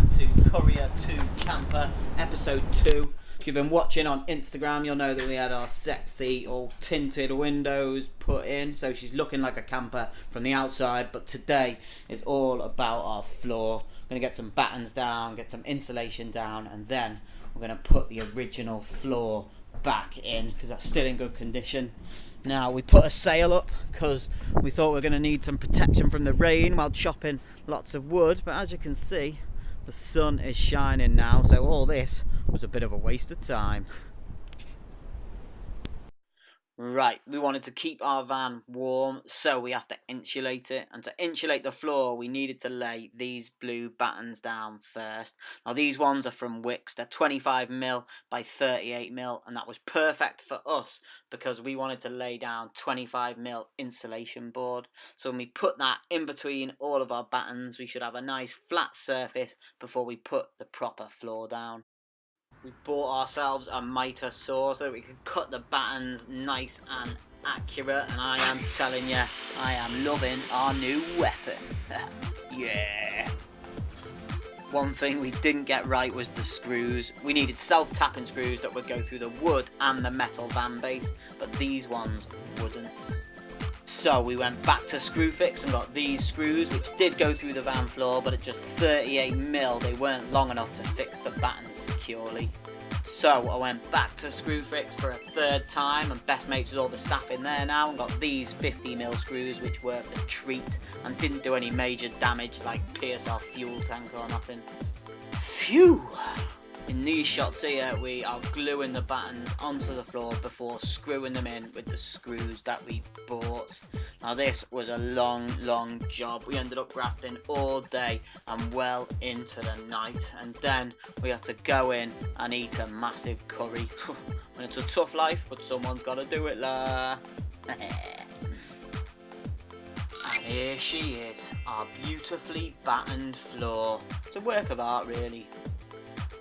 back to Courier 2 Camper episode 2. If you've been watching on Instagram, you'll know that we had our sexy all tinted windows put in, so she's looking like a camper from the outside. But today is all about our floor. We're going to get some battens down, get some insulation down, and then we're going to put the original floor back in because that's still in good condition. Now, we put a sail up because we thought we were going to need some protection from the rain while chopping lots of wood, but as you can see, the sun is shining now, so all this was a bit of a waste of time. Right, we wanted to keep our van warm, so we have to insulate it. And to insulate the floor, we needed to lay these blue battens down first. Now, these ones are from Wicks. They're 25mm by 38mm, and that was perfect for us because we wanted to lay down 25mm insulation board. So when we put that in between all of our battens, we should have a nice flat surface before we put the proper floor down. We bought ourselves a mitre saw so that we could cut the battens nice and accurate, and I am telling you, I am loving our new weapon. Yeah. One thing we didn't get right was the screws. We needed self-tapping screws that would go through the wood and the metal van base, but these ones wouldn't. So we went back to Screwfix and got these screws, which did go through the van floor, but at just 38mm they weren't long enough to fix the battens securely. So I went back to Screwfix for a third time, and best mates with all the staff in there now, and got these 50mm screws, which were a treat and didn't do any major damage like pierce our fuel tank or nothing. Phew! In these shots here, we are gluing the battens onto the floor before screwing them in with the screws that we bought. Now, this was a long job. We ended up grafting all day and well into the night, and then we had to go in and eat a massive curry. And it's a tough life, but someone's got to do it, la. And here she is, our beautifully battened floor. It's a work of art, really.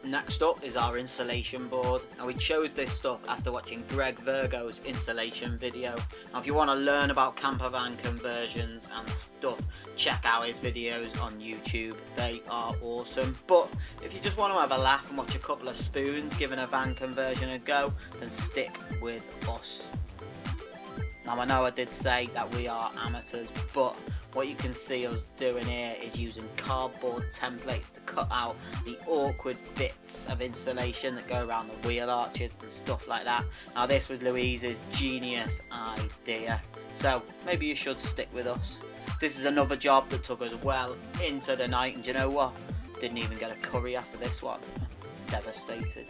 Next up is our insulation board. Now, we chose this stuff after watching Greg Virgo's insulation video. Now, if you want to learn about camper van conversions and stuff, check out his videos on YouTube. They are awesome. But if you just want to have a laugh and watch a couple of spoons giving a van conversion a go, then stick with us. Now, I know I did say that we are amateurs, but what you can see us doing here is using cardboard templates to cut out the awkward bits of insulation that go around the wheel arches and stuff like that. Now, this was Louise's genius idea, so maybe you should stick with us. This is another job that took us well into the night, and do you know what? Didn't even get a curry after this one. Devastated.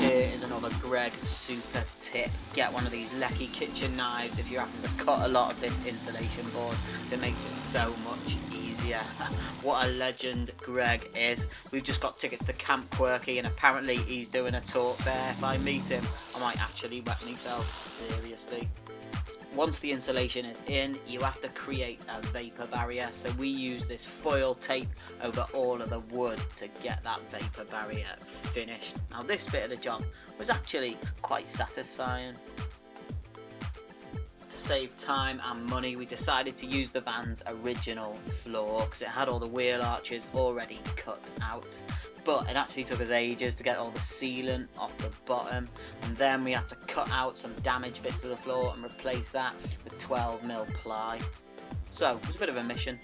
Here is another Greg super tip. Get one of these Lecky kitchen knives if you happen to cut a lot of this insulation board. It makes it so much easier. What a legend Greg is. We've just got tickets to Camp Quirky, and apparently he's doing a talk there. If I meet him, I might actually wet myself. Seriously. Once the insulation is in, you have to create a vapor barrier, so we use this foil tape over all of the wood to get that vapor barrier finished. Now, this bit of the job was actually quite satisfying. To save time and money, we decided to use the van's original floor because it had all the wheel arches already cut out. But it actually took us ages to get all the sealant off the bottom, and then we had to cut out some damaged bits of the floor and replace that with 12mm ply. So it was a bit of a mission.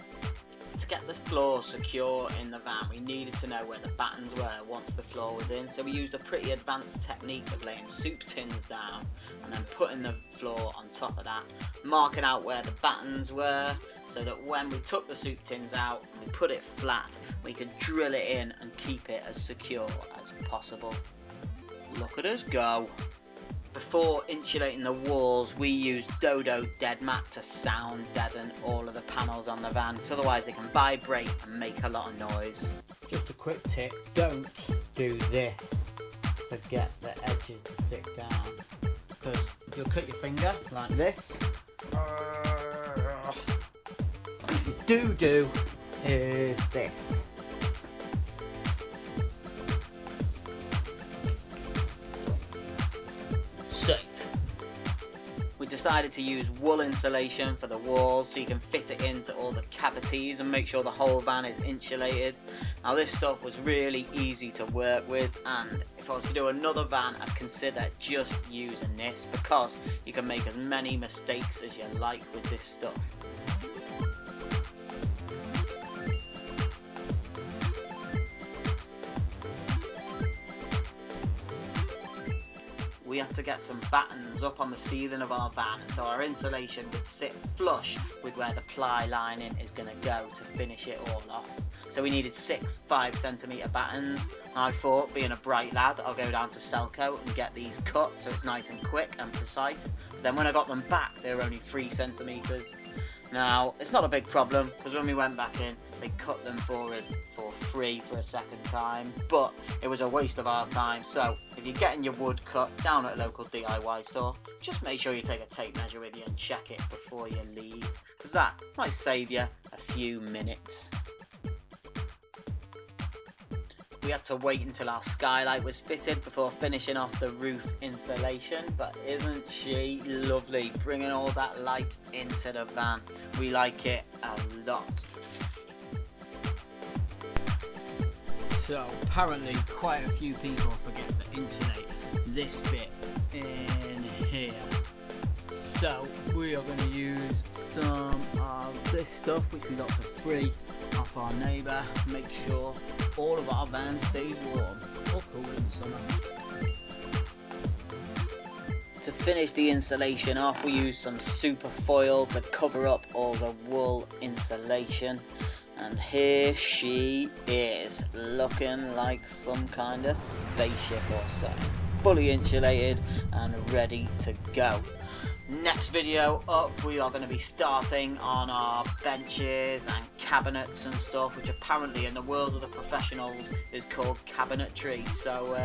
To get the floor secure in the van, we needed to know where the battens were once the floor was in, so we used a pretty advanced technique of laying soup tins down and then putting the floor on top of that, marking out where the battens were, so that when we took the soup tins out and we put it flat, we could drill it in and keep it as secure as possible. Look at us go. Before insulating the walls, we used Dodo Dead Mat to sound deaden all of the panels on the van, because otherwise they can vibrate and make a lot of noise. Just a quick tip, don't do this to get the edges to stick down, because you'll cut your finger like this. What you do is this. Safe. We decided to use wool insulation for the walls so you can fit it into all the cavities and make sure the whole van is insulated. Now this stuff was really easy to work with, and if I was to do another van I'd consider just using this because you can make as many mistakes as you like with this stuff. We had to get some battens up on the ceiling of our van so our insulation would sit flush with where the ply lining is going to go to finish it all off. So we needed 6 5cm battens. I thought, being a bright lad, I'll go down to Selco and get these cut so it's nice and quick and precise. Then when I got them back they were only 3cm. Now it's not a big problem because when we went back in they cut them for us for free for a second time, but it was a waste of our time. So if you're getting your wood cut down at a local DIY store, just make sure you take a tape measure with you and check it before you leave, because that might save you a few minutes. We had to wait until our skylight was fitted before finishing off the roof insulation, but isn't she lovely, bringing all that light into the van? We like it a lot. So apparently quite a few people forget to insulate this bit in here. So we are going to use some of this stuff which we got for free off our neighbour. Make sure all of our van stays warm or cool in the summer. To finish the insulation off we used some super foil to cover up all the wool insulation. And here she is, looking like some kind of spaceship or something. Fully insulated and ready to go. Next video up we are going to be starting on our benches and cabinets and stuff, which apparently in the world of the professionals is called cabinetry. So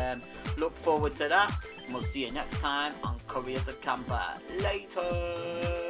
look forward to that, and we'll see you next time on Courier to Camper. Later.